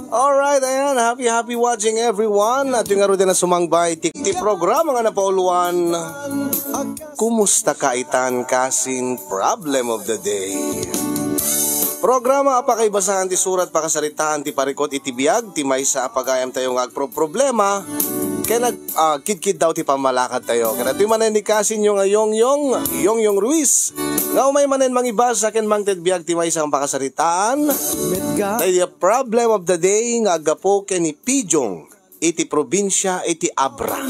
Alright, ayan, happy watching everyone. At yung nga rin na sumangbay tikti programa nga na pauluan. Kumusta kaitan kasin problem of the day. Programa apakay basahan ti surat pakasaritaan ti parikot iti biyag ti maysa apagayam tayo nga problema. Kaya kid daw ti pamalakad tayo. Kaya ito yung manen ni kasin yung Yong Ruiz. Nga umay manen mangibasa ken mangted biyag ti maysa ang pakasaritaan. The problem of the day nga agapo ken ni Pijong iti probinsya iti Abra.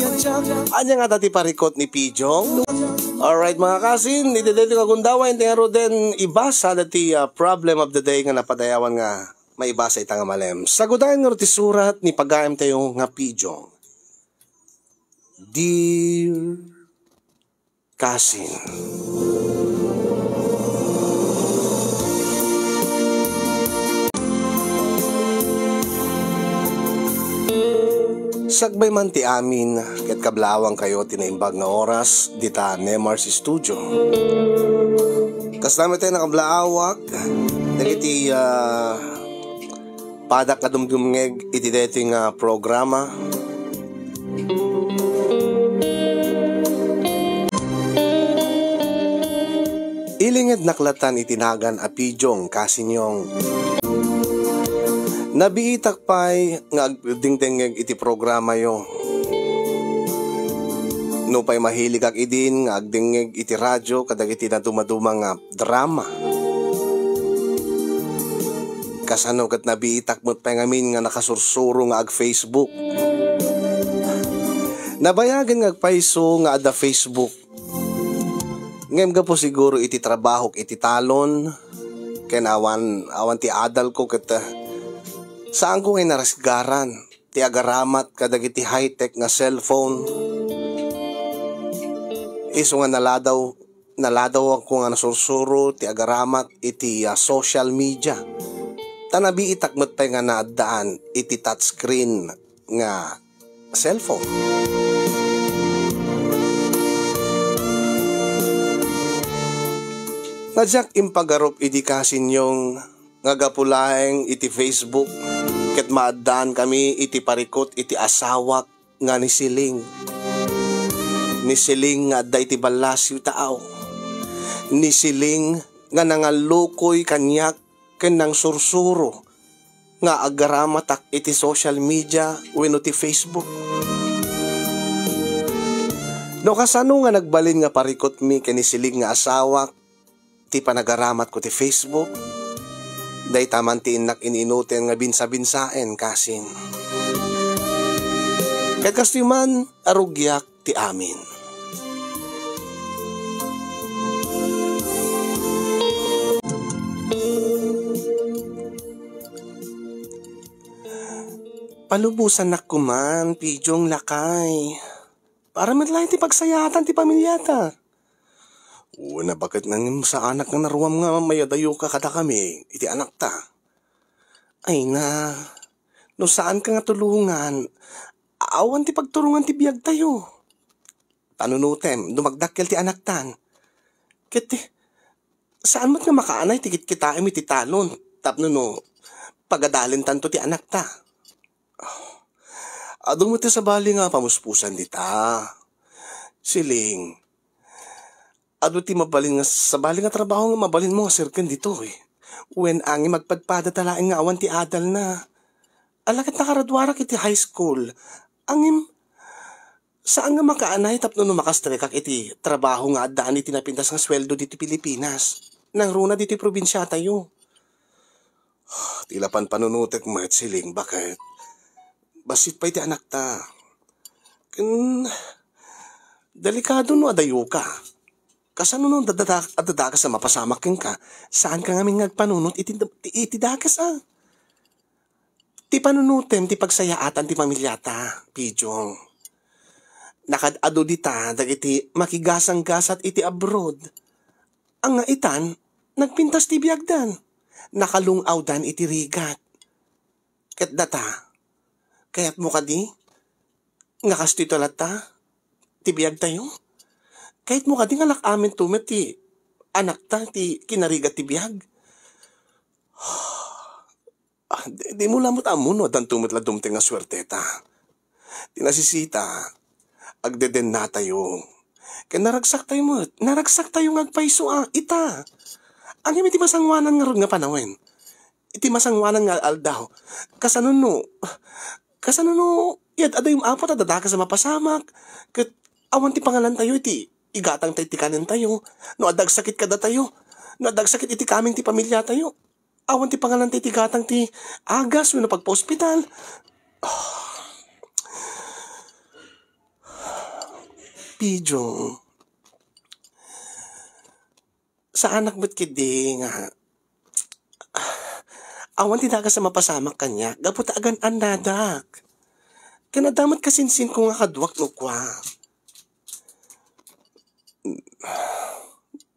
Anya nga dati parikot ni Pijong. Alright mga kasin, iti dito nga gundawa hindi nga den ibasa dati problem of the day nga napadayawan nga maibasa itang malem. Sagudayan nga ti surat ni pagayam tayo nga Pijong. Dear Kasin, sagbay man ti amin ket kablawang kayo tinaimbag nga oras dita Nemars Studio. Kasama tayo nakablaawak dagiti padak kadumdumngeg iti dating programa. Ilinged naklatan itinagan a Pijong kasinyong nabiitak pa'y nga agdingdengeg iti programa yo. No pa'y mahilig ak idin nga agdingeg iti radyo kadag iti na dumadumang nga drama. Kasano kat nabiitak mo't pa'y ngamin nga nakasursuro nga ag Facebook. Nabayagan nga agpaiso nga ada Facebook. Ngayon ka po siguro iti trabaho iti talon. Kaya awan ti adal ko kat saan ko ngay narasgaran ti agaramat kadag iti high-tech nga cellphone. Iso nga naladaw ako nga nasursuro ti agaramat iti social media. Tanabi itakmat pa nga naadaan iti touchscreen nga cellphone. Nadyak impagarup iti kasin yung ngagapulaeng iti Facebook ket maadaan kami iti parikot iti asawak nga ni Siling. Ni Siling nga adda iti balasyo taaw. Ni Siling nga nangalukoy kanyak ken nang sursuro nga agaramatak iti social media wenno ti Facebook. No kasano nga nagbalin nga parikot mi ken ni Siling nga asawak ti panagaramat ko ti Facebook. Day taman ti inak ininuten nga binsa-binsaen kasin. Ket kastiman arugyak ti amin. Palubusan na kuman, Pijong lakay. Para matlayan ti pagsayatan ti pamilyata. Una bakit nang sa anak nga naruam nga mayadayo ka kada kami, iti anak ta. Ay na, no saan ka nga tulungan, awan ti pagturungan ti biyag tayo. Panunutem, dumagdakkel ti anak tan. Kiti, saan mo't nga makaanay ti kita iti talon, tapno no, pagadalin tanto ti anak ta. Adong mo ti sabali nga pamuspusan di ta. Siling, ado ti mabalin nga sabali nga trabaho nga mabalin mo nga sirken dito eh. When angi magpadpada talaing nga awan ti adal na. Alakit nakaradwara kiti high school. Angim, saan nga makaanay tapno no makastrekak iti trabaho nga addaan iti napintas nga sweldo dito Pilipinas. Nang runa dito probinsya tayo. Tilapan panunutek mo at Siling, bakit? Basit pa iti anak ta. Delikado no adayo ka. Kasano nung dadakas sa mapasamakin ka, saan ka ngamin ngagpanunot iti dakas Ti panunutem, ti pagsayaatan, ti pamilyata, Pijong. Nakadado dita, dagiti makigasang-gasat iti abroad. Ang nga itan, nagpintas ti biyagdan. Nakalungaw dan iti rigat. Ket data, kayat mo kadi, nga kastito lata, ti biyag tayo. Kahit mo ka di nga lakamin tumet ti anak ta ti kinarigat ti biyag. Di mo lamot amon, no, dan tumitla dumting nga swerte ta. Tinasisita, agdeden na tayo. Kaya naragsak tayo ngagpaiso ita. Ang iti masangwanan nga ron nga panawin. Iti masangwanan nga aldaw. Kasano yad ada yung apat adadaka sa mapasamak. Kat awan ti pangalan tayo iti igatang tayo ti kanin tayo. No adag sakit kada tayo. No adag sakit iti kaming ti pamilya tayo. Awan ti pangalan tayo ti gatang ti agas no pagpa-hospital. Pidyo. Sa anak ba't kidi nga? Awan ti daga sa mapasamak kanya. Gapot agan anadak. Kanadamat kasinsin ko nga kadwak no kwa.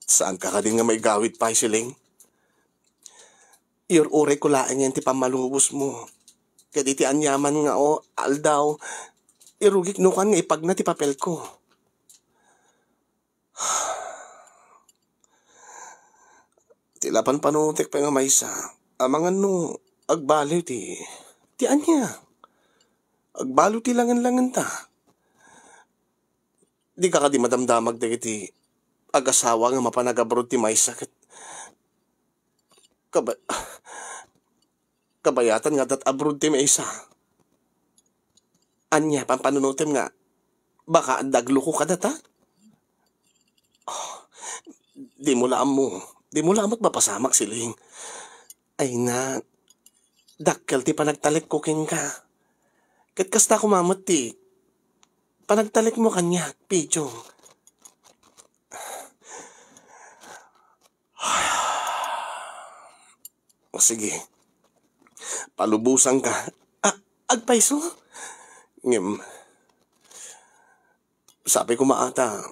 Saan ka din nga may gawit pa siling? Ure ko laeng yan ti pamalubos mo. Kaya di ti anyaman nga aldaw. Irugik no kan nga ipag na ti papel ko. Tilapan panutik pa nga maysa. Amangan no, agbaliw ti anya. Agbaliw ti langan-langan ta. Di ka di madamdamag di ti agasawa nga mapanagabrod ti maysa. Kabayatan nga dat abroad ti maysa. Anya, pampanunutim nga, baka daglo ko kada ta? Di mo laamot mapasamak siling. Ay na, dakkel ti panagtalik ko king ka. Kat kasta kumamot ti, panagtalik mo kanya, Pidyo. Sige, palubusan ka. Agpaiso? Sabi ko maata,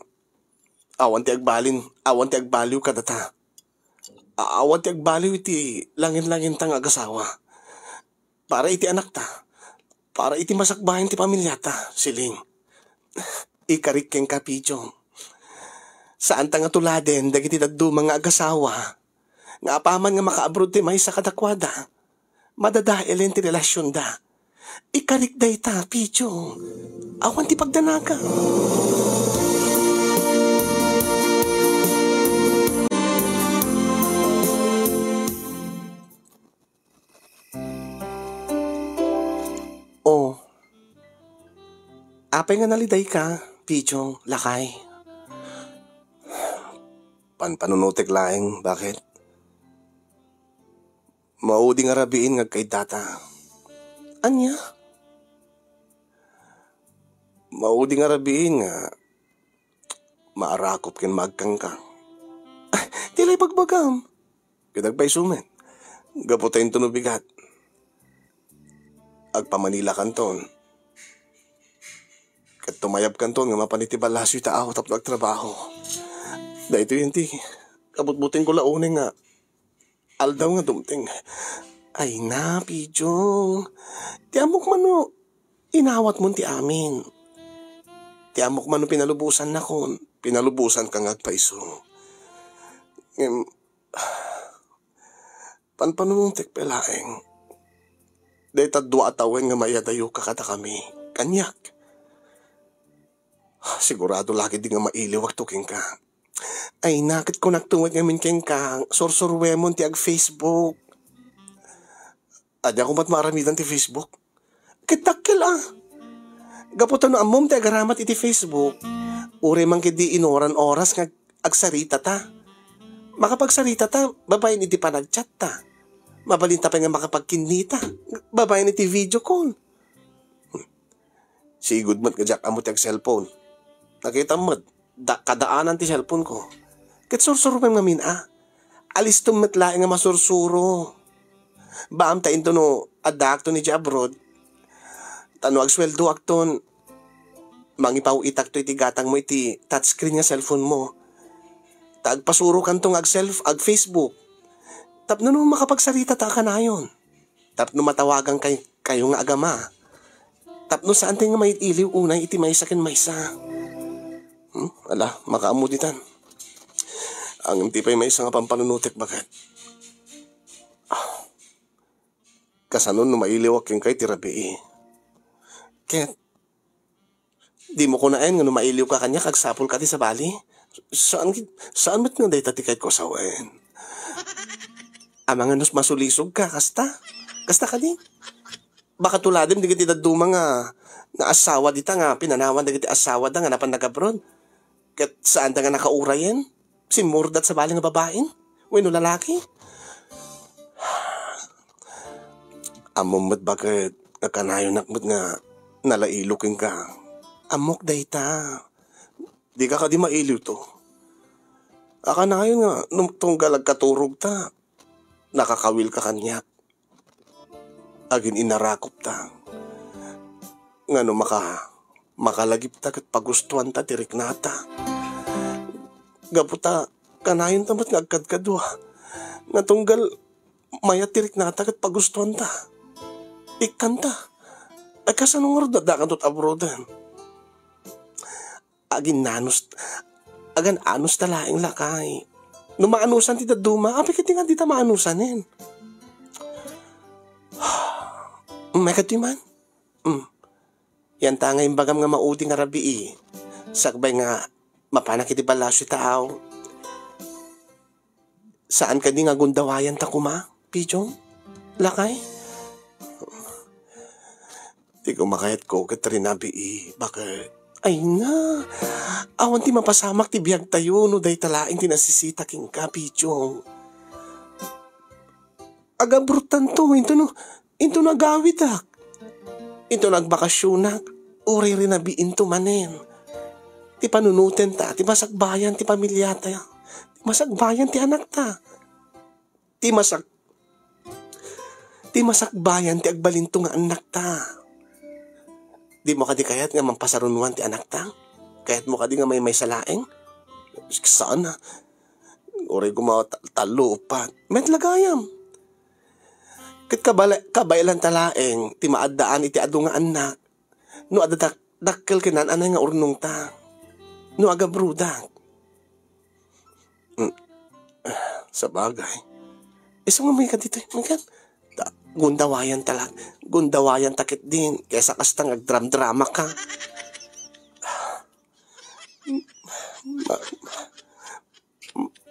awan ti agbaliw ka data. Awan ti agbaliw iti langin-langin tang agasawa. Para iti anak ta. Para iti masakbahin ti pamilya ta, siling. Ikarik keng kapidyo. Saan ta nga tuladen, dagiti daddo mga agasawa. Nga apaman nga maka-abroad ti may sa kadakwada. Madadaelen ti relasyon da. Ikarik day ta, Pidyo. Awan ti pagdanaga. Apay nga naliday ka, Pidyo, lakay. Panunutik laeng, bakit? Maudi nga rabiin nga kay data. Anya? Maudi nga rabiin nga maarakop ken magkangkang. Tilay pagbagam. Kadagpay sumen. Gapotayin tunubigat. Agpamanila kanton. Kat tumayab kanton nga mapanitibalasyo taaw tapno agtrabaho. Dahito yun ti. Kabutbutin ko launin nga. Aldaw nga dumting. Ay na, Pidyo. Ti amok mano, inawat mo ti amin. Ti amok mano pinalubusan na kon. Pinalubusan ka ngagpaiso. Panpanununtik pelaeng. Dahil tadwa atawen nga mayadayo kakata kami. Kanyak. Sigurado lagi di nga mailiwag tuking ka. Ay nakit ko nagtuwag ngamin keng ka. Sorsorwemon ti ag Facebook. Adya ko mat maramidan ti Facebook. Kitakil Gaputan no amom ti agaramat iti Facebook. Ure man kidi inoran oras nga agsarita ta. Makapagsarita ta, babayin iti panagchat ta. Mabalinta pa nga makapagkinita. Babayin iti video call. Sigud mat kajak amo ti ag cellphone. Nakita mo, kadaanan ti cellphone ko. Kat sursuro pa nga alis tumatla nga masursuro. Baam ta into no, adakto ni abroad. Tano agsweldo akton. Mangipaw itak to iti gatang mo iti touchscreen nga cellphone mo. Tagpasuro kantong ag Facebook. Tapno no makapagsarita ta ka na yun. Tapno matawagan kayo nga agama. Tapno saan tayo nga may iliw unay iti may sakin maysa. Ala, makaamuditan. Ang tipay may isa nga pampanunutik bagat. Kasanon no mailiwak yung kay tirabi. Ket, di mo ko naen nga no mailiw ka kanya kagsapol ka ti sa bali. Saan mat nga day tatikay ko sawen? Amang anos masulisog ka, kasta? Kasta ka di? Baka tuladim di kiti daduma nga asawa dita nga pinanawan di kiti asawa da nga napan nagabron. Ket saan da nga nakaurayen? Simurdat sa bali nga babaen? Weno lalaki? Amom mat bakit nakanayon nakmat nga nalailukin ka. Amok dayta. Di ka di mailiw to. Akanayon nga nung tunggalag katurog ta. Nakakawil ka kanyak. Agin inarakop ta. Nga no makalagip ta kat pagustuhan ta tirik nata. Gaputa kanayon tamat nga agkadkadwa. Nga tunggal maya tirik nata kat pagustuhan ta. Ikanta. Ay kasanong nga dadakan tot abroadan. Agin anos talaing lakay. No maanusan ti daduma, api kiti nga di ta maanusanin. May katiman? Yan tanga yung bagam nga maudi nga rabi Sakbay nga mapanak iti balasyo tao. Saan ka di nga gundawayan ta kuma, Pijong? Lakay? Di ko makayat ko katrinabi Bakit? Ay na, awan ti mapasamak ti biyag tayo no day talaing tinasisita king ka, Pijong. Agabrutan to, into nagawit ak. Into nagbakasyonak, uri rin nabiin to manen. Ti panunuten ta, ti masagbayan ti pamilya ta. Ti masagbayan ti anak ta. Ti masagbayan ti agbalinto nga anak ta. Di mo kadi kayat nga mampasarunuan ti anak ta? Kayat mo kadi nga may salaeng? Saan na? Uri gumatalo upat. Met lagayam. Kit kabaylan talaeng, ti maadaan iti adu nga anak. No adadakkel kinan anay nga urnong ta. No agabrudak. Sa bagay. Isa mo may ka dito. May kan? Gundawayan talag. Gundawayan takit din. Kesa kastang agdram-drama ka.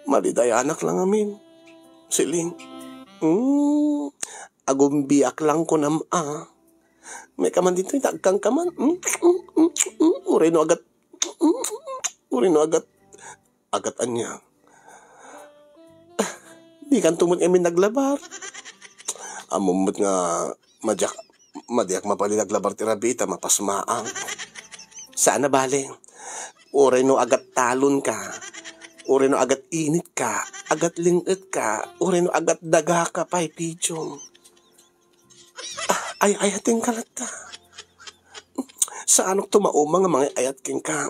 Malidayanak lang amin. Siling. Agumbiak lang ko na May kaman dito. Tagkang kaman. Uri no agat. Agat anya. Di kan tumot amin naglabar. Amumot nga madiak mapalilaglabar ti rabita mapasmaang. Saan na bali? Uri no agat talon ka. Uri no agat init ka. Agat lingit ka. Uri no agat daga ka pa'y Pijong. Ay ating kalata. Saan ok tumauma nga mga ayat king ka.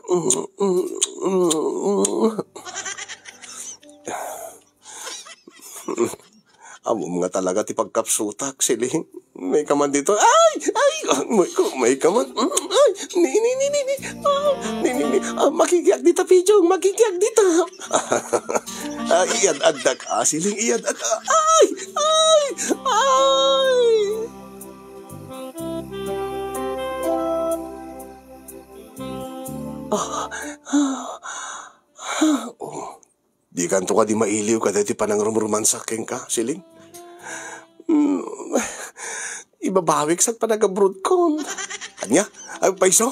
Amo mga talaga ti pagkapsutak siling. May kaman dito. May kaman. Makikiyag dita, Pijong. Makikiyag dita. Iyad adak siling. Iyad adak. Di kanto ka di mailiw ka dati panang rumrumansak ka, siling. Ibabawik sa panagabrod kon. Kanya, ay paiso,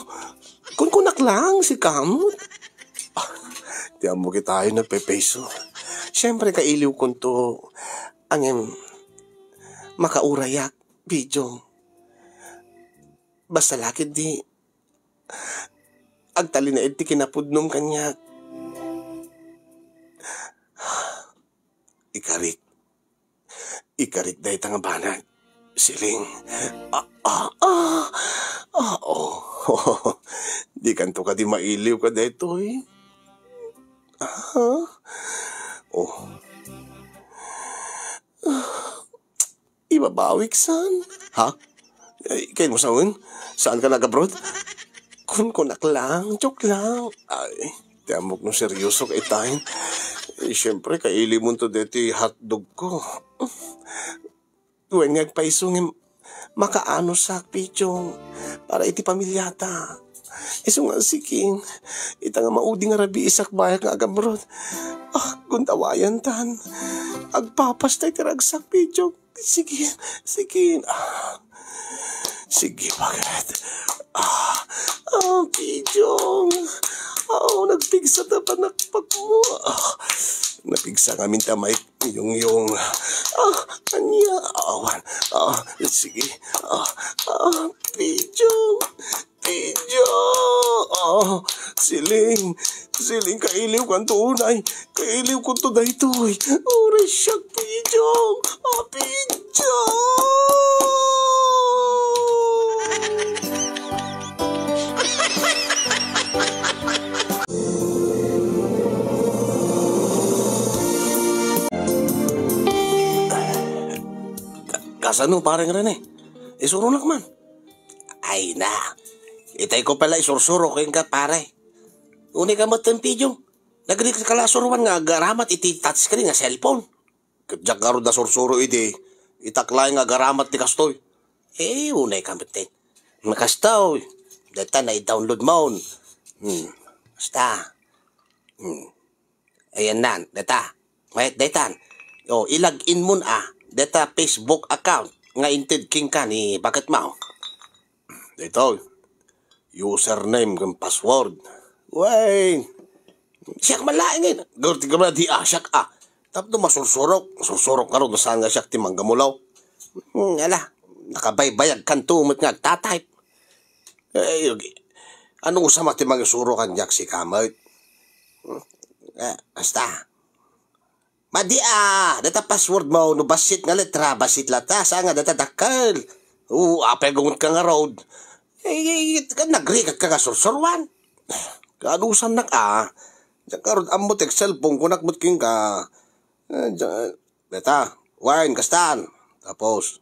kun kunak lang si kamot. Tiyan mo kita tayo nagpepeso. Siyempre kailiw kon to, ang makaurayak, Pijong. Basta lakid di, agtali na iti kinapudnom kanya. Ikarik dahi nga banag. Siling. Di kanto ka di mailiw ka dahi to Ibabawik saan? Ha? Kain mo saan? Saan ka nag-abroad? Kunak lang, joke lang. Ay, tiamok nung seryoso kay tayo. Siyempre, kaili mo to deti hotdog ko. Tuwan nga paisong makaano sa pichong para iti pamilyata. Iso nga siking, ita nga maudi nga rabi isak bayak nga agamrod. Gundawayan tan, agpapastay tiragsak pichong. Sige, sige, bakit? Pichong. Nagpigsa na panakpak mo. Napigsa kami tamay yung. Anya. Sige. Pichong. Siling, kailiw kan tunay. Kailiw ko to daytoy. Oras siya, Pichong. Pichong. Kasano parang Rene? Isuro na man. Ay na. Itay ko pala isursuro kayong ka pare. Uni ka mo tempidyo. Nagrikas ka lasuruan nga agaramat iti touchscreen nga cellphone. Kadyak ka rin na sursuro iti. Itaklay nga agaramat ti kastoy. Unay ka matin. Makastoy. Data na i-download mo. Basta. Ayan na. Data. Wait, data. Ilag-in mo data Facebook account nga inted king ka ni bakit mo. Dito. Username kang password. Wait. Siyak malaingin. Gerti ka ba di siyak Tapos masursurok. Sursurok ka rin saan nga siyak ti manggamulaw. Nakabaybayag kan tumot nga tatype. Anong usama ti mangisuro kan jak si kamay? Basta. Madi data password mo, no basit nga letra, basit lata, sa nga data dakal. Apay gungot ka nga road. Nagrikat ka nga sursurwan. Kaadusan na diyan ka road amot cellphone, kunak mutking ka. Data, wine, kastan. Tapos,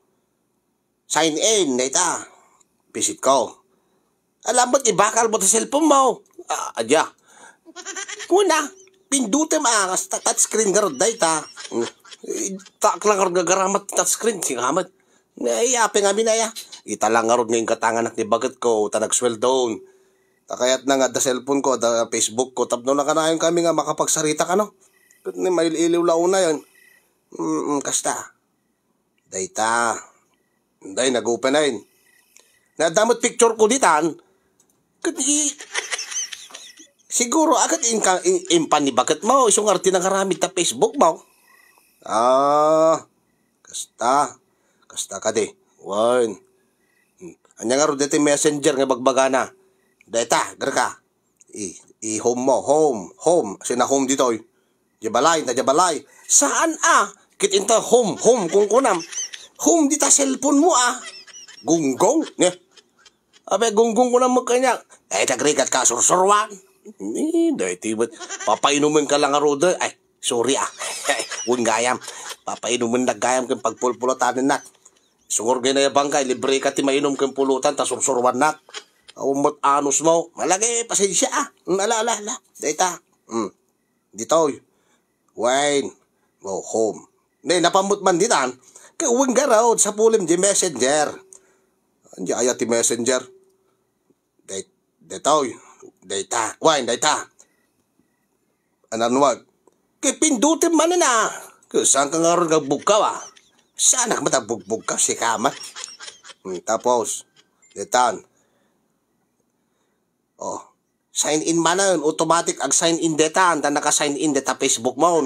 sign in, data. Visit ko. Alam mo't ibakal mo sa cellphone mo. Adya. Kuna. Pindutem touchscreen garod data. Tak lang garod gagaramat touchscreen singamat. Ape nga binaya. Ita lang garod ngayon katanganak ni bagat ko nagsweldon. Takayat na nga da cellphone ko, da Facebook ko, tapno na kanayon kami nga makapagsarita ka no. May iliw launa yan. Kasta. Data. Day nag-open na yun. Nadamot picture ko ditan. Siguro agad impan ni bakit mo. Isong arti na karamit na Facebook mo. Kasta. Kasta ka di. One. Anya nga ro dito messenger nga bagbagana. Data, garka. I-home mo. Home. Sina home dito. Jabalay. Saan Kitinta home. Kung kunam. Home dita cellphone mo Gunggong. Abe gunggong ko na magkanya. Nagrikat ka sursurwan. Dahil tibet. Papainumin ka lang roda. Sorry Huwag gayam. Papainumin na gayam kang pagpulpulatanin nak. Sungur gaya na bangkay. Libre ka ti mainom kang pulutan. Ta sursurwan nak. Umot anus mo. Malagi. Pasensya Ala. Data. Dito. Wine. Home. Napamut man ditan. Kaya uwing garaw sa pulim di messenger. Andiya ayat ti messenger. Dito. Data. Wine. Data. Ananwag. Kaya pindutin man Kaya saan ka nga rin nagbukaw Saan nagmatabugbog ka si kamat? Tapos. Detan. Sign in man automatic ag sign in detan. Ta naka-sign in deta Facebook mo.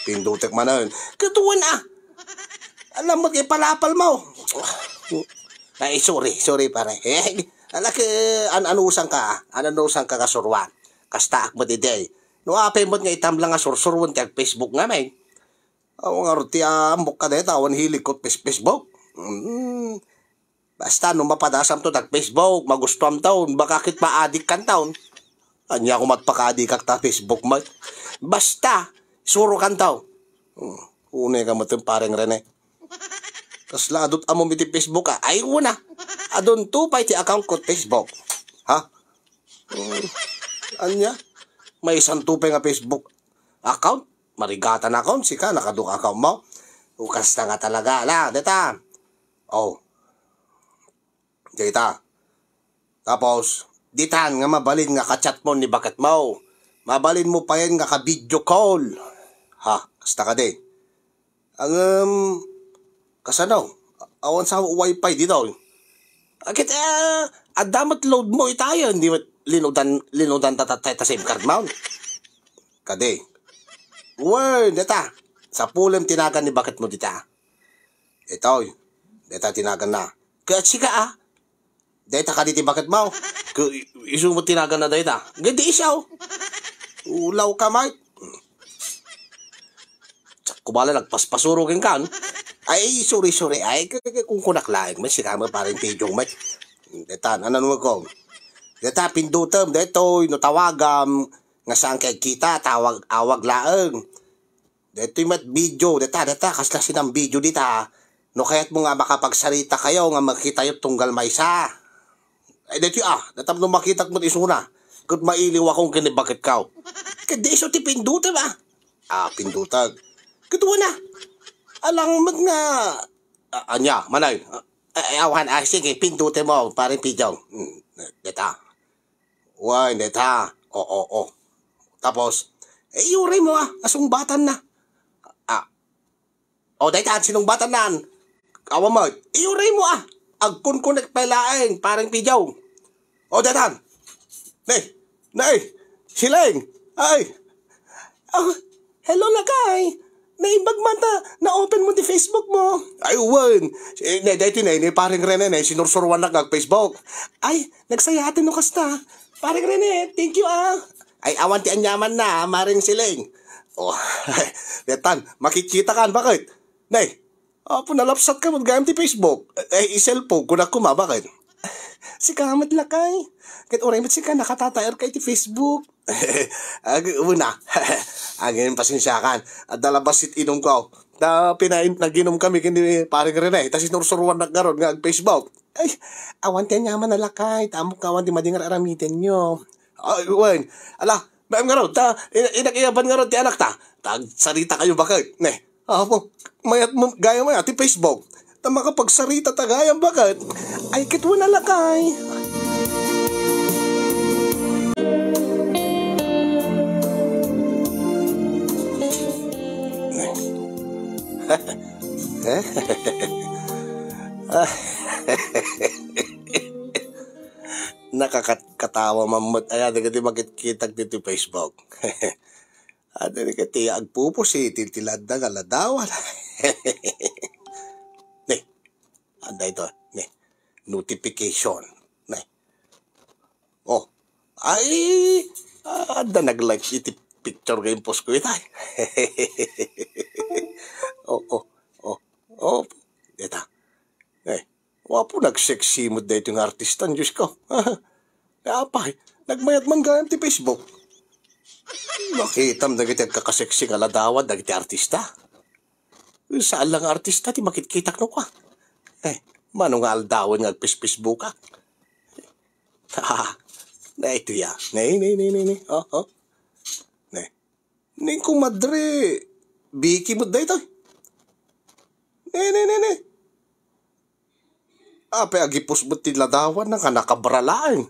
Pindutek man Katuan Alam mo kay palapal mo. Sorry pare. Alak anusan ka kasurwan. Kasta mo diday. No apay mo nga itamlang nga sursurwan ti Facebook nga may. Nga ruti ambok ka deta awan hilig ko Facebook. Basta no mapadasam to tag Facebook, magustuhan taon, baka kit maadik kan taon. Anya ko matpakadi kak ta Facebook mo. Basta, suro kan taon. Unay ka mo itong pareng Rene. Kasla adot amo miti Facebook Ay una, adon tupay ti account ko Facebook. Anya? May isang tupay nga Facebook account. Marigatan account, sika, nakaduk account mo. Ukas na nga talaga. Ala, deta. Oh. Deta. Tapos, ditan nga mabalin nga ka-chat mo ni bakit mo. Mabalin mo pa yan nga ka-video call. Ha, kasta ka din. Ang, kasano? Awan sa wifi dito. Akit, adamat load mo itayo. Hindi mo linudan tatatay ta SIM card mo. Kade. Word, deta. Sa pulem tinagan ni bakit mo dita. Ito, deta tinagan na. Kaya sika deta ka diti bakit mo? Isu mo tinagan na deta. Gandi isaw. Ulaw ka, mate. Kubala nagpaspasurugin kan. Ay, sorry. Ay, kung kunaklain. May sikama pa rin pijong, mate. Deta, ano naman ko? Deta, pindutam. Deto, tawagam. Nga saan kay kita, awag laeng. Deto yung mat video. Deta, kasla sinang video dita. No kaya't mo nga makapagsarita kayo nga makita yung tunggal maysa. Ay, dito datap nung makita mo isuna. Kung mailiw akong kinibakit ka. Kadi iso ti pindutan pindutan. Kedua na. Alang mag nga. Anya, manay. Awan, sige, pindutan mo. Parang pijong. Deta. Uy, deta. Oo. Tapos, iuray mo asong batan na. Deta, sinong batan na? Awa mo, iuray mo agkun-kunek palaeng, parang pijong. Deta. Nay, sileng. Ay. Hello lakay. Naibag mata, na-open mo di Facebook mo. Ay, uwan. Dito na, parang Rene, sinursurwan na Facebook. Ay, nagsayatin no kasta. Parang Rene, thank you Ay, awan ti anyaman na, maring sileng. Detan, makikita kan, bakit? Nay, punalapsat ka mag-gayam ti Facebook. Iselfone, kunak kuma, bakit? Si kamat lakay. Kahit oray mat si ka nakatatayar kay ti Facebook. Una. Ang pasensyakan. At dalabas it inom ko. Naginom kami kini paring Rene. Tas sinursuruan na garon nga Facebook. Ay, awan ti nyaman na lakay. Tamo ka awan ti madingar aramitin nyo. Ay, wen. Ala, maam garon. Inakiyaban garon ti anak ta. Sarita kayo bakit? Mayat mo, gaya mo ti Facebook. Na makapagsarita tagayang bakit? Ay, kitwa na lakay. Nakakatawa mamut. Ay, di magkikitag dito Facebook. Ada ni kati agpupusi tiltilad na galadawan. Anda ito, notification. Ay, anda nag-like iti picture game post ko ito. Ito. Wapo nag-sexy mo dito yung artista, Diyos ko. Apay, nagmayat man gayam ti Facebook. Makitam na kita kakaseksi kaladawan, na kita artista. Saan lang artista, ti makitkitak no ka. Manong aldawan nga Facebook ka. Na ito ya. Nay. Nay kumadre. Biki mo dito. Nay. Apay agipos mo tiladawan na ka nakabralaan.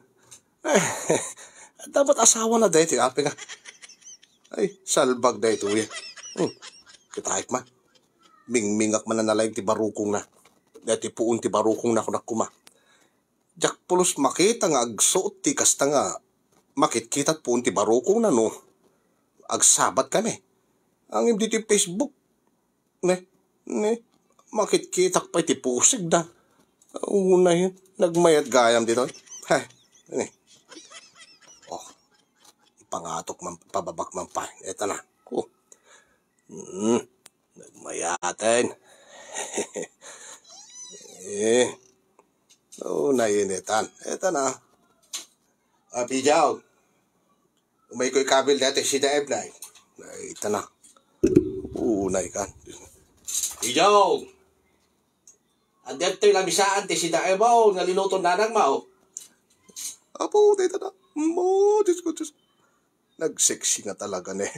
Dapat asawa na dito. Apay nga. Ay, salbag dito. Kitahik man. Mingmingak man na nalayang ti barukong na. Dati puun ti barukong na kunakuma. Jak pulos makita nga agsuot ti kasta nga makitkitat puun ti barukong na no. Agsabat kami. Ang hindi ti Facebook. Makitkitak pa ti pusig na. Una yun. Nagmayat gayam dito. Ipangatok man, pababak man pa. Eto na. Nagmayatin. Nainitan. Eto na. Pijaw. Umay ko'y kabil dati si Daeb na. Ito na. Unay kan. Pijaw. Andyan to'y lamisaan ti si Daeb nga linuton nanang mao. Apo, dito na. Diyos ko. Nag-sexy nga talaga ne.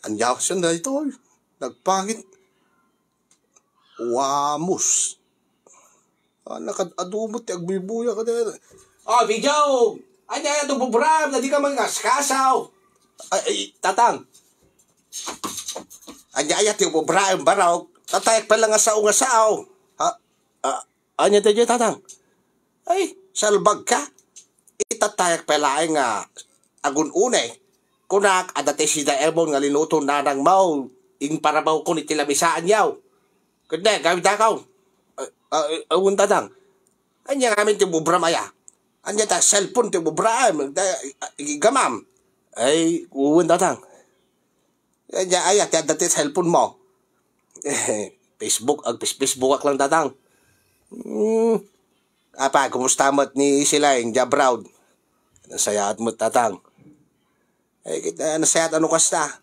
Anyaw siya na ito. Nagpangit. Wamos. Nakadumot ti agbibuya ka din. Oh, Bijo! Anya, ito bubram, na di ka magkaskasaw. Ay, tatang. Anya, ayat yung bubram, baraw. Tatayak pa lang nga sao. Ha? Anya tayo, tatang. Ay, salbag ka. Itatayak pa lang nga agun-une. Kunak, adate si Daemon nga linuto na nang mau. Ing parabaw ko ni tilamisaan yaw. Kundi, gawin takaw. Awun tatang. Anya ngamin ti bubram aya. Anya ta cellphone ti bubram. Gamam. Ay, uwun tatang. Anya aya ti adate cellphone mo. Facebook lang tatang. Apa, kumusta mo't ni sila yung Jabraud? Nasayaat mo't tatang. Ay, nasayaat ano kasta?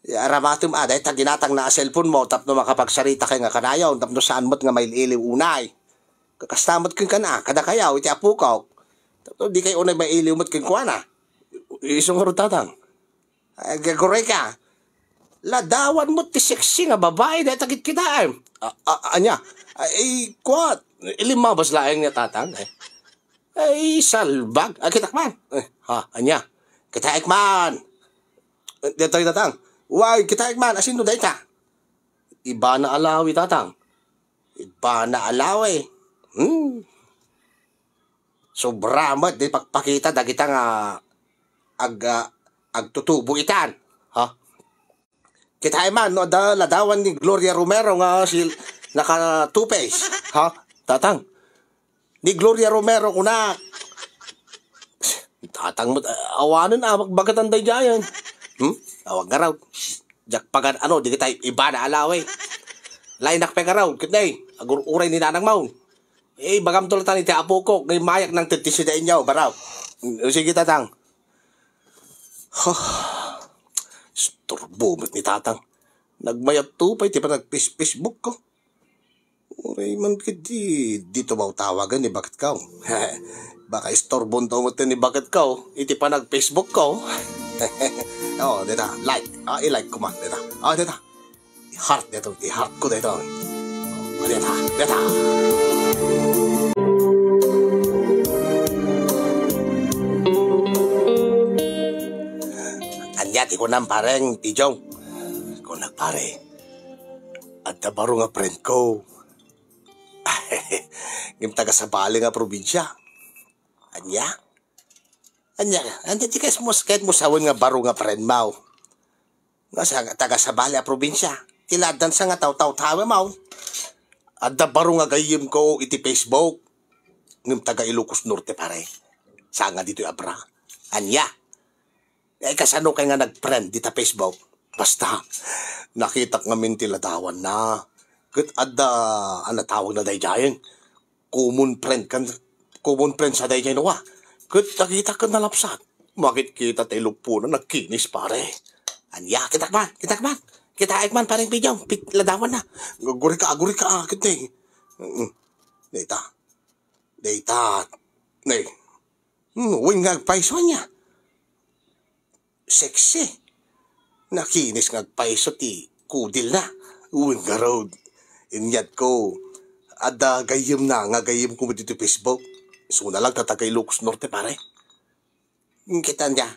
Aramatim aday, taginatang na cellphone mo, tapno makapagsarita kay nga kanayaw, tapno saan mo't nga may iliw unay. Kakastamot kin ka na, kada kayaw, iti apukaw. Tapno di kayo unay may iliw mo't kin kuha na. Isong nga tatang. Ay, gaguray ka. Ladawan mo't ti sexy nga babae, dahil tagit kita. Anya, ay, kuhat. Ilimabas laeng nga tatang. Ay, salbag. Kitakman. Anya, kitakman. Dito yung tatang. Why, kitakman. Asin no dahita? Iba na alawi, tatang. Iba na alawi. Sobra mo. Di pagpakita, dagita nga agtutubo itan. Kitakman, no, ladawan ni Gloria Romero nga naka two-face. Tatang. Ni Gloria Romero kuna. Tatang mo, awanan magbagat ang dayjayan. Awag nga raw. Jak pagan di kita iba na alawe. Lainak pa ka raw. Kitnay, agur-uray ni nanang maun. Bagam tulatan iti apo ko. Ngay mayak ng titisidain niyaw, baraw. Sige, tatang. Storbo ni tatang. Nagmayat tupay, ti pa nag-Facebook ko. Uray man dito ba tawagan ni bakit ka? Baka istorbon to mo ni bakit ka? Iti pa nag-Facebook ko. Dito, like. I-like ko man, dito. Dito. I-heart dito. I-heart ko dito. Dito. Anyati ko nang pareng, Pijong. Ko nagpare. At baro nga friend ko. Ngim taga sa bali nga probinsya. Anya di kahit mo sawon nga baro nga friend mau. Nga sa taga sa bali nga probinsya. Tiladan sa nga taw-taw-tawa mau. At baro nga gayim ko iti Facebook. Ngim taga Ilocos Norte pare. Sa nga dito abra. Anya. Kasano kay nga nag-friend dita Facebook. Basta, nakita nga min tiladawan na. Tawag na dayjayan. Common friend sa dayjayan wa. Nakita ka nalapsat. Makit kita tayo po na nagkinis pare. Anya, kitakman. Kitaikman pareng Pijong. Ladawan na. Aguri ka. Kitay. Data. Nay. Uwing ngagpaiso niya. Sexy. Nakinis ngagpaiso ti kudil na. Uwing nga road. Inyad ko. Gayim na nga gayim ko mo dito Facebook. So na lang tatagay Ilocos Norte pare. Kita niya.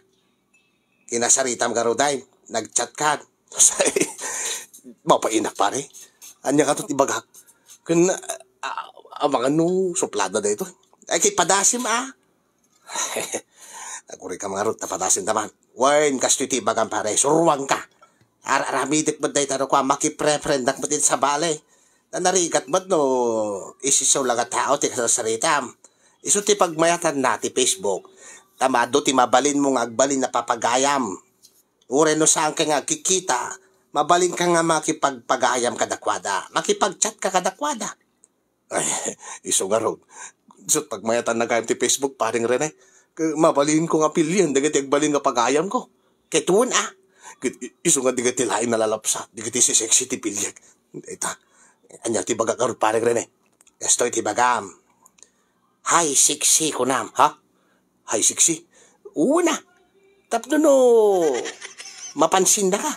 Kinasaritam ka road ay. Nag-chat ka. Mapainak pare. Anya ka to't ibagak. Mga suplada na ito. Ay kay padasim Naguri ka mga road na padasim naman. Wain kasto iti ibagan pare. Suruan ka. Aramidik mo dahi tano ko makipre-friendak mo din sa bale. Narigat mo no isisaw lang at tao ti kasasaritam. Iso ti pagmayatan na ti Facebook. Tamado ti mabalin mong agbalin na papagayam. Ure no saan ka nga kikita, mabalin ka nga makipagpagayam kadakwada. Makipag-chat ka kadakwada. Ay, iso nga ron. So pagmayatan na kayam ti Facebook, paring Rene, mabalin ko nga pilyan, digati agbalin nga pagayam ko. Ketuon Iso nga digati lain nalalapsat, digati si sexy ti pilyag. Ita, anya ti baga karot paring Rene. Estoy ti bagam. Hi, sexy ko nam, ha? Hi, sexy. Una. Tapno no, mapansin na ka.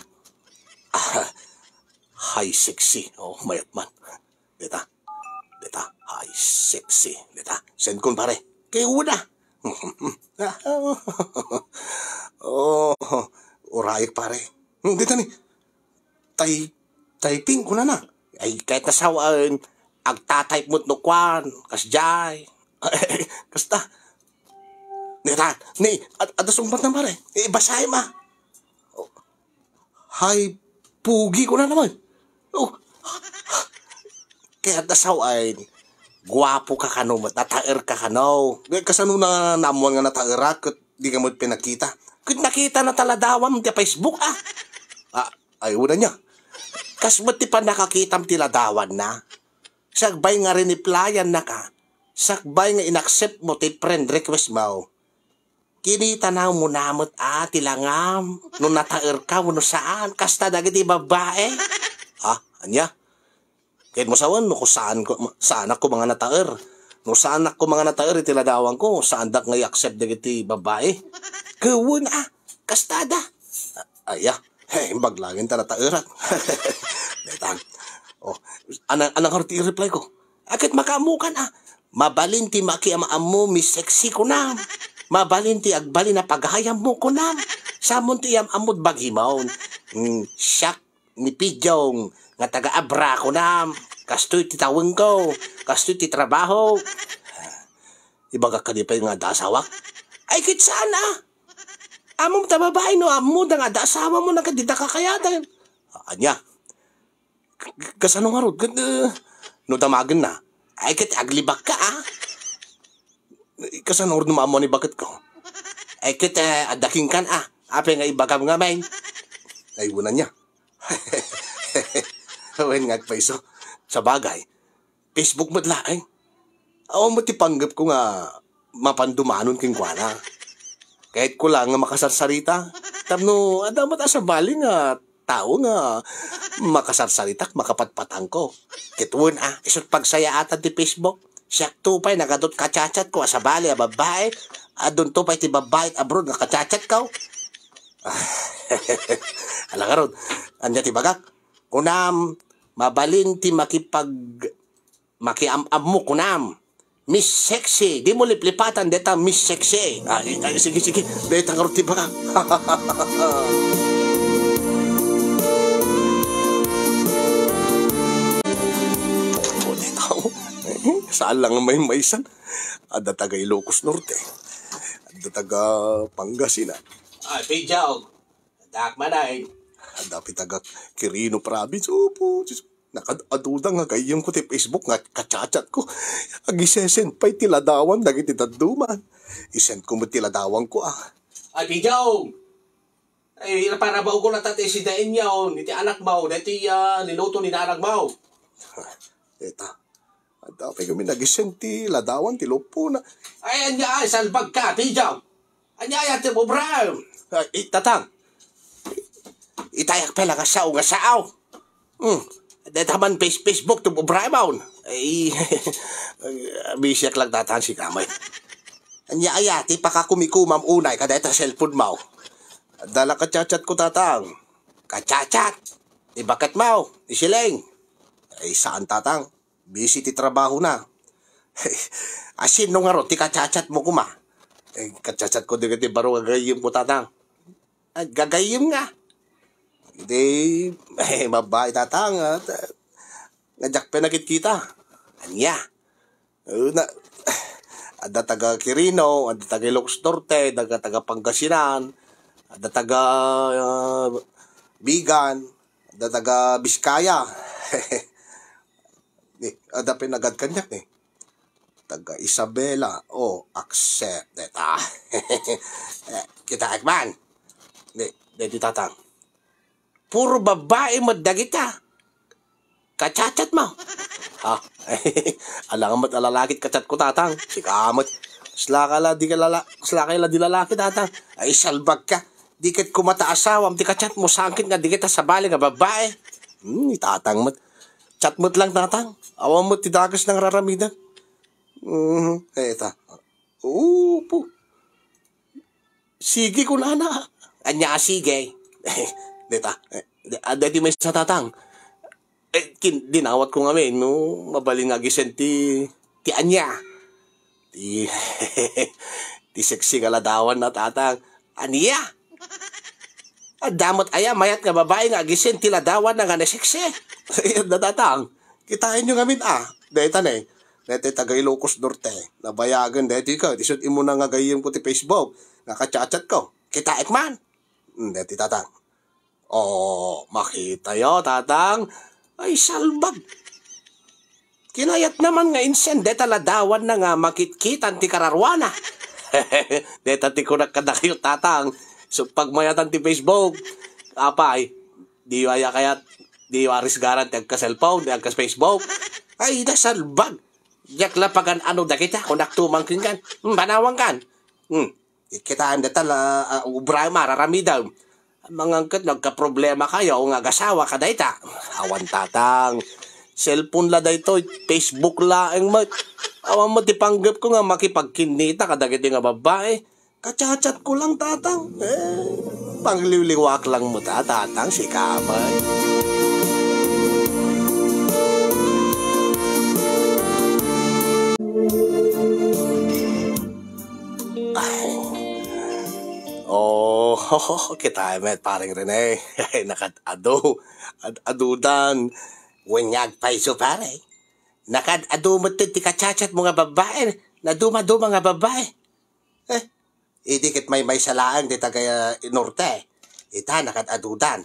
Hi, sexy. Oh, mayat man. Dita. Hi, sexy. Dita. Send ko pare. Kayo na. Oh, urayik pare. Dita ni. Typing ko na. Ay, kahit nasawaan, agta-type mo't nukwan. Kasjay. Kasta. Dita. Ni, adasumpat na pare. Basay ma. Hi, pugi ko na naman. Oh, kaya nasawaan, guwapo ka kano, nataer ka kano. Kasano na namuan nga nataerak, di ka mo pinakita. Kung nakita na taladawam ti Facebook, ayaw na niya. Kas mo ti pa nakakitam tiladawan na. Sagbay nga riniplayan na ka. Sagbay nga inaccept mo ti friend request mo. Kinita na mo namot tilangam. Nung nataer ka, no saan? Kasta dagiti babae. Anya? Kahit mo sawan, no, saan ako mga nataer. No saan ako mga nataer, itiladawan ko. Saan dak nga i-accept dagiti babae. Kawun kastada. Baglagin ta nataeran. Betang. Anang harti i-reply ko. Akit makamukan Mabalin ti makiamaam mo, mis sexy ko na. Mabalin ti agbali na paghayam mo ko na. Samon ti amod baghimaw. Siyak ni Pidjong nga taga-abra ko na. Kastoy ti taweng ko. Kastoy ti trabaho. Ibaga ka di pa yung nga dasawak. Ay kit sana. Amom ta babae no amod nga dasawa mo na kadita kakayatan. Anya. Kasano nga rod. No damagan na. Ay kit aglibak ka Kasano rod no maamo ni bakit ko. Ay kit adaking kan Ape nga ibagam nga main. Ay wala niya. Wen nga paiso. Sa bagay, Facebook madlaeng. Awa mo ti panggap ko nga mapandumanon king kuana. Kahit ko lang nga makasarsarita. Tapno, adamat sa bali nga tao nga makasarsarita, makapatpatang ko. Kitun isot pagsaya atan ti Facebook. Siyak tupay, nagadot kachachat ko sa bali babae. Adon tupay ti babae abroad nga kachachat ko. Alang ka ron, anya ti bagak. Kunam, mabalin ti makiamam mo kunam. Miss Sexy, di mo liplipatan deta Miss Sexy. Sige, deta nga ron ti bagak. Saan lang may maisan? Ada taga Ilocos Norte. Ada taga Pangasinan. Pidjong. Dakmanay. Ada taga Quirino Province. Opo. Nakadaduda nga kayong ko ti Facebook nga kachachat ko. Agisesend pa'y tiladawan dagiti taduman. Isend ko mo tiladawan ko Pidjong. Ay, para ba ko natatay si dain yaw, niti anak mo, niti niluto ni anak mo. Eta. Dapat kami nagisend ti ladawan ti lupo na. Ay, anya salbag ka, Pidjong. Anya ti mo, bro. Tatang. Itayak pala nga sao. Detaman Facebook to Brahmaun. Ay, bisyak lang tatan si kamay. Anya ti pakakumikumam unay kadeta cellphone mo. Dala kachat ko tatang. Kachat. Bakit mo? Isileng. Ay, saan tatang? Busy ti trabaho na. Asin nung nga ron, ti kachat mo kuma. Kachat ko di baro gagayim ko tatang. Gagayim nga. Hindi, mabay tatang. Nadyak penakit kita. Anya. Ada taga Quirino, ada taga Ilocos Norte, ada taga Pangasinan, ada taga Bigan, ada taga Biskaya. Ada pinagad kanyak taga Isabela. Accept that. Kita akman. Di tatang. Puro babae mo dagita. Kachat mo. Alangan mo't alalakit kachat ko tatang. Sikamot. Slakala di lalaki tatang. Ay salbag ka. Di kat kumata asawam. Di kachat mo sangkit nga di kita sabali nga babae. Tatang mo't. Chat mo't lang tatang. Awam mo't tidagas ng raramidan. Eta. Po. Sige ko na. Anya sige. Deta. Dati may sa tatang. Dinawat ko nga no, mabaling nga gisen ti Anya. Ti, ti sexy kaladawan na tatang. Anya? Damot aya, mayat nga babae nga gisen ti ladawan na nga na sexy. Ayun na tatang, kitain nyo ngamin Dahil tanay, dahil taga Ilocos Norte, nabayagan dahil ka, tisod imo na nga gayim ko ti Facebook, nakachat-chat ko, kitait man. Dahil tatang, makita yo, tatang, ay salbag. Kinayat naman nga insen, dahil taladawan na nga makitkitan ti kararwana. Dahil tati ko nakadakyo, tatang, so pagmayatan ti Facebook, apay, di waya kayat, di waris garan ti agka-cellphone, ti agka-Facebook, ay nasalbag. Yakla pagan ano da kita, kung naktumangkin kan, banawang kan. Ikitaan da tala, ubray mararami daw. Mga angkat, nagka-problema kayo, nga gasawa ka dayta. Awan tatang, cellphone la dayto, Facebook la, awan mo tipanggap ko nga makipagkinita kadagiti nga babae. Kachat-chat ko lang tatang. Pangliliwak lang mo tatang, si kamay. Kita met paring Rene. Nakad-ado. Adudan. Wenyag paiso pare. Nakad-ado mo ti kachat mo nga babae. Naduma-duma nga babae. Idikit may salaan di tagay norte. Ita nakad-adudan.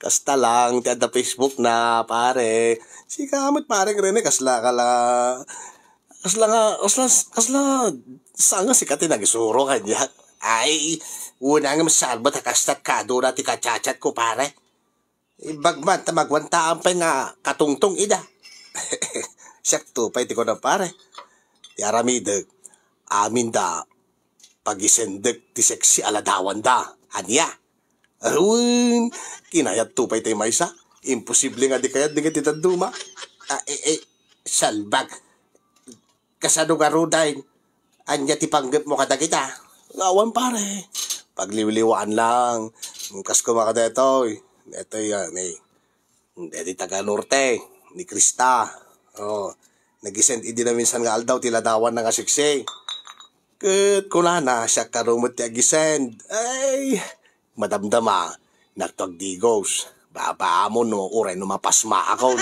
Kasta lang ti ada Facebook na pare. Si kamot paring Rene kasla sanga si kati nagisuro kanya. Ay, una nga masalbat hakastat kado na ti kachat ko pare. Bagman magwantaan pa nga katungtong ida. Siyak to pa iti ko na pare. Ti aramidag, amin da, pagisendek ti seksi aladawan da. Anya? Arun, kinayat to pa iti maysa. Imposible nga di kayat di nga titanduma. Salbag. Kasano nga rudain. Anya ti panggap mo kada kita. Ngawan pare. Pagliwliwaan lang. Kas ko makadetoy. Ito yan Deti taga norte. Ni Krista. Nagisend idi na minsan nga aldaw tiladawan na nga siksi. Kat kunana siya karumot ti agisend. Ay, madamdama. Nagtagdigos. Babaamon no uray no mapasma ako.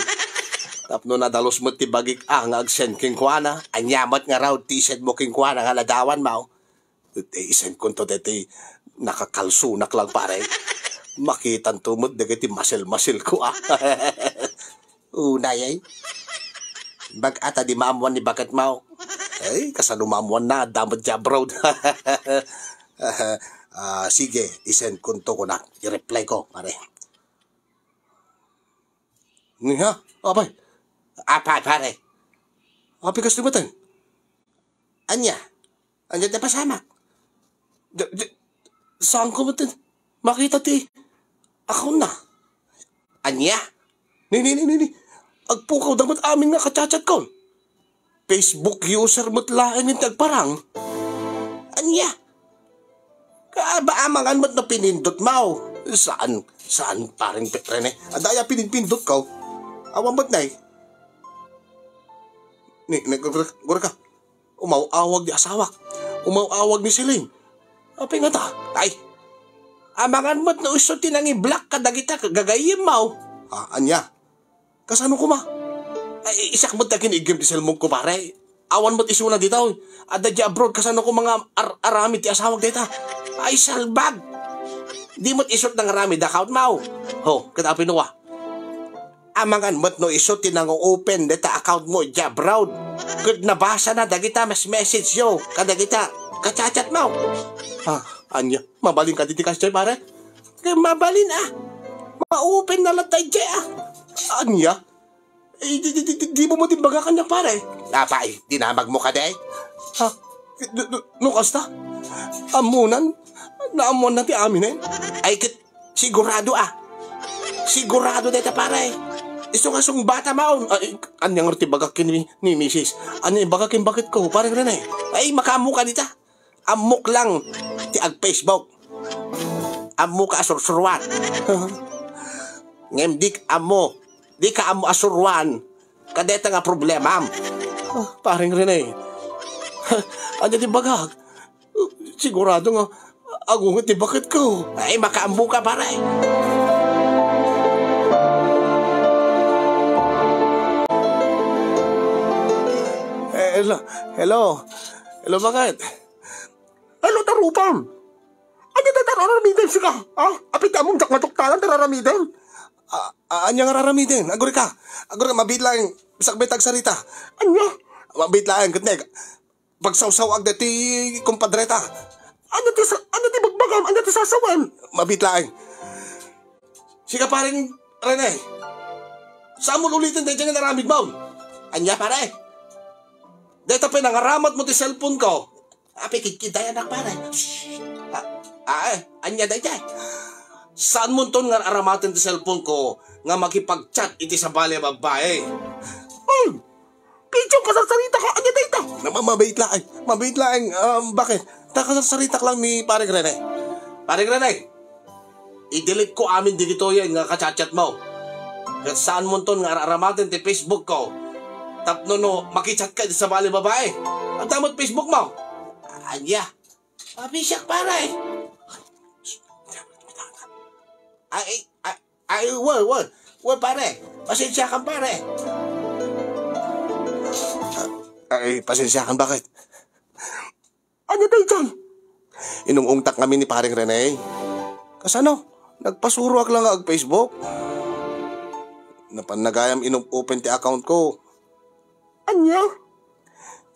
Tapno nadalos mo ti bagik nga agsend king kuana. Anyamat nga raw ti send mo king kuana nga ladawan mo. Isend ko to deti nakakalsunak lang pare. Makitan tumod dagiti masil-masil ko Unay ay. Bag ata di maamuan ni bakat mau. Ay, kasano maamuan na damot jabrod. Sige, isend ko to ko na. I-reply ko pare. Nga, apay. Apay pare. Apay kas timatan. Anya tayo pasama. Saan ko ba makita ti? Ako na. Anya? Ni. Agpukaw damat amin nga kachat ko. Facebook user mo't lain yung tagparang. Anya? Kaabamangan mo't na pinindot mo. Saan paring Rene? Adaya pinindot ko. Awan ba't na gura ka. Umawawag di asawak. Umawawag ni Siling. Apay nga ta? Ay, amangan mo't na usutin ang i-block ka dagita gagayim mo. Anya? Kasano ko ma? Ay, isak mo't na kinigim di selmong ko pare. Awan mo't isuna dito. Ada di abroad kasano ko mga aramid ti asawag dita. Ay, salbag. Di mo't isot ng aramid account mo. Kada pinuwa. Amangan mo't no isutin ang open data account mo di abroad. Good nabasa na dagita mas message yo kadagita kachat mo. Anya, mabalin ka diti kasi pare? Mabalin ma-open na lang tayo Anya? Di mo timbaga kanya pare? Napay, dinamag mo ka day? Nukas ta? Amunan? Naamuan na ti amin Ay, sigurado Sigurado dito pare. Iso nga sung bata maon. Anyang rti bagakin ni Mrs. Anyang bagakin bakit ko? Parang Rene. Ay, makamu ka dita. Amok lang. Ti ag Facebook. Amo ka asursuruan. Ngemdik amo. Di ka amo asurwan. Kadeta nga problema. Paring Rene. Ano di bagag? Sigurado nga, agungat di bakit ko. Ay, makaambo ka pare. Hello, bakit? Hello, tarupam. Ano na tararamitin siya? Apit among jakmatuktalan tararamitin. Anya nga raramidin? Aguri ka, mabit lang, bisag-bitag sarita. Anya? Mabit lang, katnek. Pagsawsawag na ti kumpadreta. Ano ti bagbagam? Ano ti sasawan? Mabit lang. Sika paring Rene. Saan mo ulitin tayo dyan nga naramid mo? Anya pare. Dito pinangaramat mo ti cellphone ko. Api kikita anak pare. Anya day. Saan mo ton nga aramatin ti cellphone ko nga makipag-chat iti sa bali babae? Ay! Pichong kasasarita ka! Anya day ta? Mabait lang. Bakit? Takasasarita lang ni paring Rene. Paring Rene, i-delete ko amin dito yan nga kachat mo. At saan mo ton nga aramatin ti Facebook ko? Tapno no, makichat ka sa bali babae. Ang tamot Facebook mo. Anya, mabisyak pare. Well, pare. Pasensya kang pare. Pasensya kan, bakit? Anya day dyan? Inungungtak kami ni paring Rene. Kasano? Nagpasuruak lang ag Facebook. Napanagayam open ti account ko. Anya?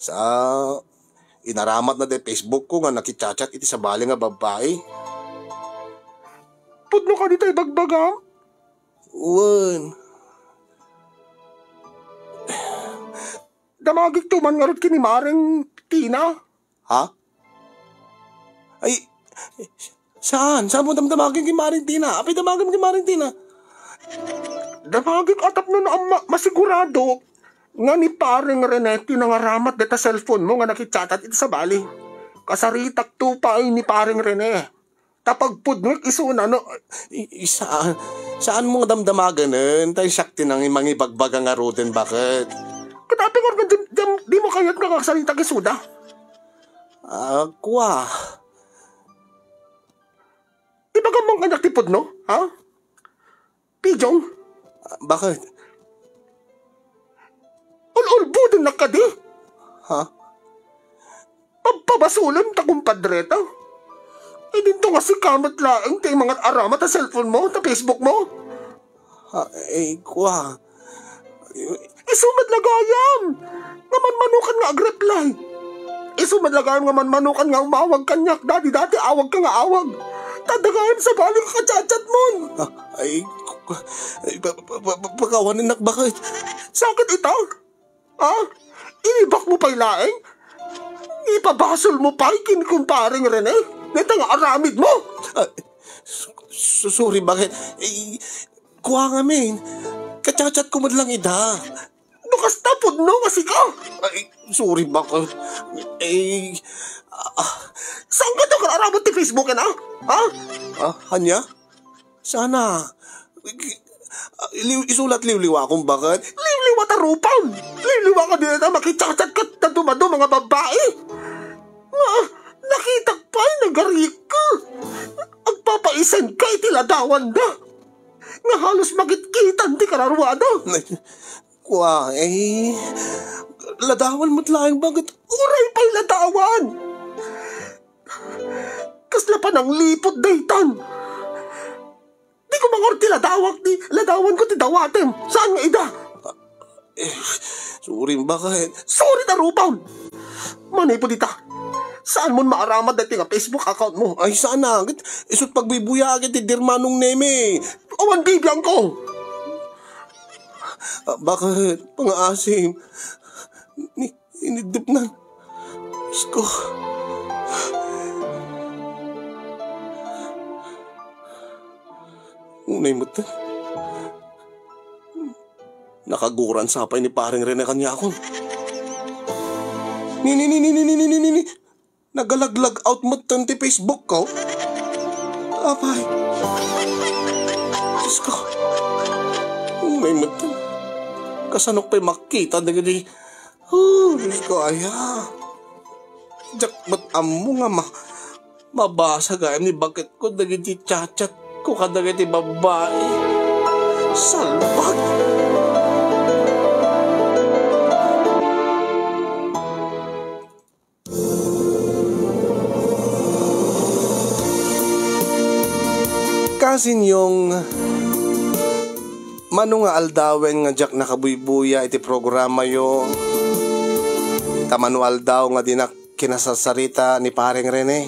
Sa inaramat na de Facebook ko nga nakichat iti sa bali nga babae. Pudno ka dito ibagbagam? Uwan. Damagig tuman nga rin kinimaring Tina. Ha? Ay, saan? Saan mo damdamagin kimaring Tina? Api damagin kimaring Tina? Damagig atap nun ang masigurado nga ni paring Renetti na nga ramat deta cellphone mo nga nakichatat ito sa bali. Kasaritak to pa ay ni paring Rene. Tapag pudnok isuna no. Saan mo damdamagan nun? Tayo sakti nang imangibagbaga nga roden, bakit? Kadapi ko di mo kayat nga kasaritak isuda. Kuha. Ibaga mong anak ti pudno, ha? Pijong? Bakit? Ulbudin na ka di. Ha? Pabasulan ta kumpadreta. Eh dito nga si kamat laeng tayo mga aramat sa cellphone mo, sa Facebook mo. Kuha. Isumad lagayam. Ngaman manukan nga ag-reply. Isumad lagayam ngaman manukan nga umawag kanyak. Dati awag ka nga awag. Tadagayam sa balik ka kachat mo. Pagkawanin nak, bakit? Sakit ito? Ha? Inibak mo pa'y laeng? Ipabasol mo pa'y kinikumparing Rene? Neta nga aramid mo? Sorry, bakit? Kuha nga, men. Kachat ko man lang ida. Bukas tapod no, kasi ka. Sorry, bakit? Saan ka ito kararamot ni Facebook na? Ha? Hanya? Sana. Isulat liwliwa kung bakit? Liwliwa tarupang. Liwliwa ka din na makichat-chat ka na dumado mga babae. Nakita pa ay nagarik ka. Agpapaisan ka itiladawan na. Nga halos magitkitan di kararwada. Kuha, ladawan mo't lang, bakit? Uray pa'y ladawan. Kasla pa ng lipot daytan. Di ko mangorti ladawan ko ti dawatem. Saan nga ida? Sorry, bakit? Sorry na rupang. Manipo dita. Saan mo maaramad dati nga Facebook account mo? Ay, sana. Isot pagbibuya agad ti dirmanong neme. Awan bibiyang ko. Bakit? Pang-asim. Inidip na. Diyos ko. Unay mo ta. Nakaguran sapay ni paring Rene Kanyakon. Ni. Nagalaglag out mo ti Facebook ko. Apay. Diyos ko. may mutin. Kasanok pa'y makita na gani. Oh, Diyos ko, aya. Jak, ba't amo nga mabasa gayam ni bakit ko nagiti chat ko kada giti babae. Salbag. Kasin yung mano nga aldawen nga jak nakabuybuya iti programa yo. Tamanual daw nga dinak kinasasarita ni Paring Rene.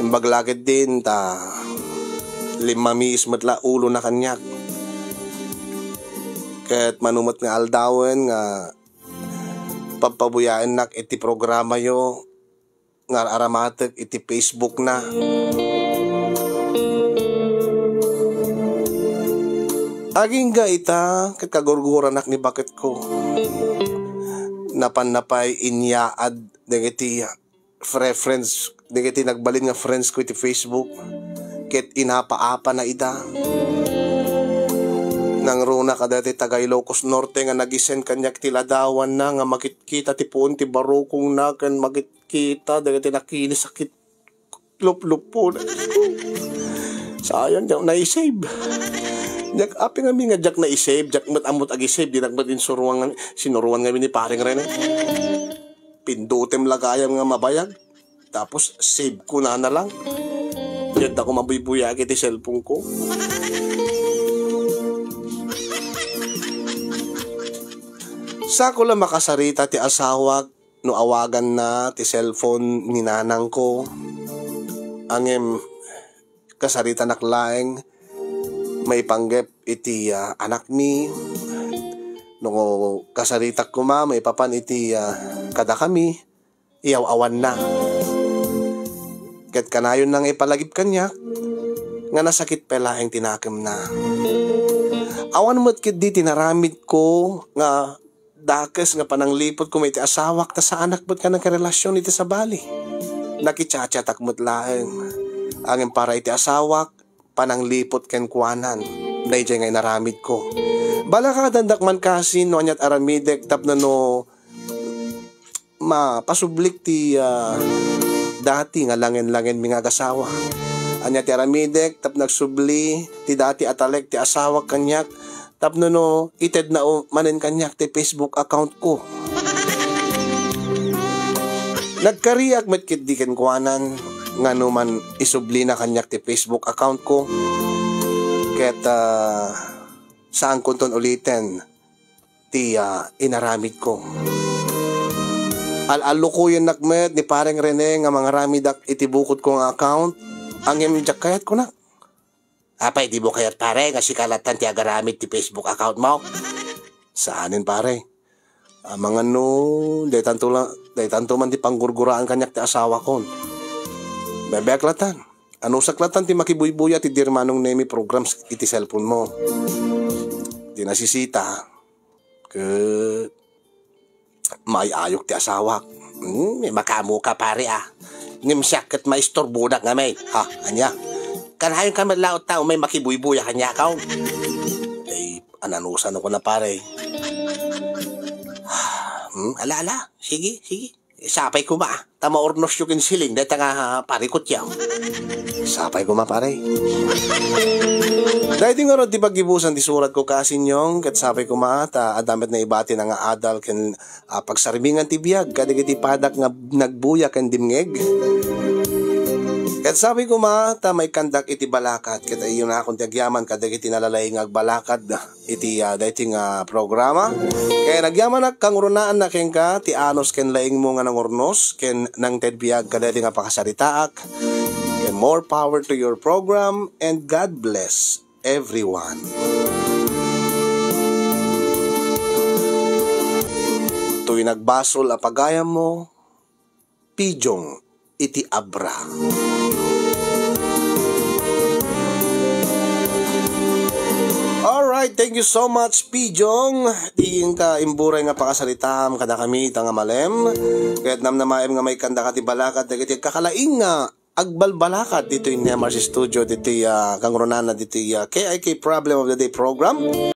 Imbaglagid din ta 5 matla ulo na kanyak. Ket manumot nga aldawen nga pagpabuyain nak iti programa yo nga aramatek iti Facebook na. Aging ga ita ket kagurguran nak ni bakit ko. Napan-napay inyaad dagiti friends dagiti nagbalin nga friends ko iti Facebook ket inapaapa na ida nang runa kadati taga Ilocos Norte nga nagisend kanyak ti ladawan na nga makikita ti puon ti barukong na ken makikita dagiti nakini sakit lup-lupo sayang jaw na i-save jak api nga mi nga jak na i-save jak amot agi-save di nagmat sinuruan nga ni Paring Rene. Pindutem lagayam nga mabayag tapos save ko na lang. Diyan ako mabuybuya iti cellphone ko. Sa ko lang makasarita ti asawa no awagan na ti cellphone ni nanang ko. Angem kasarita naklaeng may panggep iti anak mi no kasaritak ko may papan iti kada kami iyaw-awan na ket kanayon nang ipalagip kanya nga nasakit pelaeng tinakem na awan mo't ket di tinaramid ko nga dakes nga pananglipot ko may iti asawak ta sa anak mo't ka nagkarelasyon iti sa bali nakichatchatak mo't laeng angin para iti asawak pananglipot ken kuanan dayjay nga naramid ko bala ka dandak man kasi no anyat aramidek tapno no mapasublik ti dati nga langen-langen mi nga kasawa anyat aramidek tap nagsubli ti dati atalek ti asawa kanyak tapno no ited na manen kanyak ti Facebook account ko nagkariak met kit di ken kuanan nga naman isubli na kanyak ti Facebook account ko ket saan kunton ulitin ti inaramid ko al-alukuyan nakmet ni Paring Rene nga mga ramidak iti bukod kong account ang imjak kayat ko na apay di mo kayat pare nga sikalatan ti agaramid ti Facebook account mo saanin pare mga no day tanto man ti panggurguraan kanyak ti asawa kon bebeklatan. Ano saklatan ti makibuybuya ti dirmanong nemi programs iti cellphone mo. Di nasisita. Ket may ayok ti asawak. May makamu ka pare Ngimsyak ket maistorbo dak nga may. Ha, anya. Kanayon ka madlaot tao may makibuybuya kanya kaw. Ananusan ako na pare. Ala. Sige. Sapay ko tama ornos yung siling dahil nga parikot yaw. Sapay ko pare. Dahil nga ron di pag-ibusan di surat ko kasin yung kat sapay ko ta adamet na ibati na nga adal ken pagsaribingan ti biyag kadigiti padak nga nagbuya ken dimngeg. Kat sabi ko ta may kandak iti balakat ket ayon na akong tiagyaman kadigiti nalalay nga agbalakad iti dating programa. Kaya nagyaman na kang runaan na ken ka ti anos ken laing mo nga nangurnos ken nang tedbiyag kadati nga pakasaritaak. Ken more power to your program and God bless everyone. Tuy nagbasol apagayam mo pijong iti abra. Alright, thank you so much, Pijong. Di ka imburay nga pakasalitam kada kami nga malem. Kaya't namnamaem nga may kanda ka ti balakat dagiti kakalaing nga agbalbalakat dito yung MRC Studio, dito kang Ronana, dito KIK Problem of the Day program.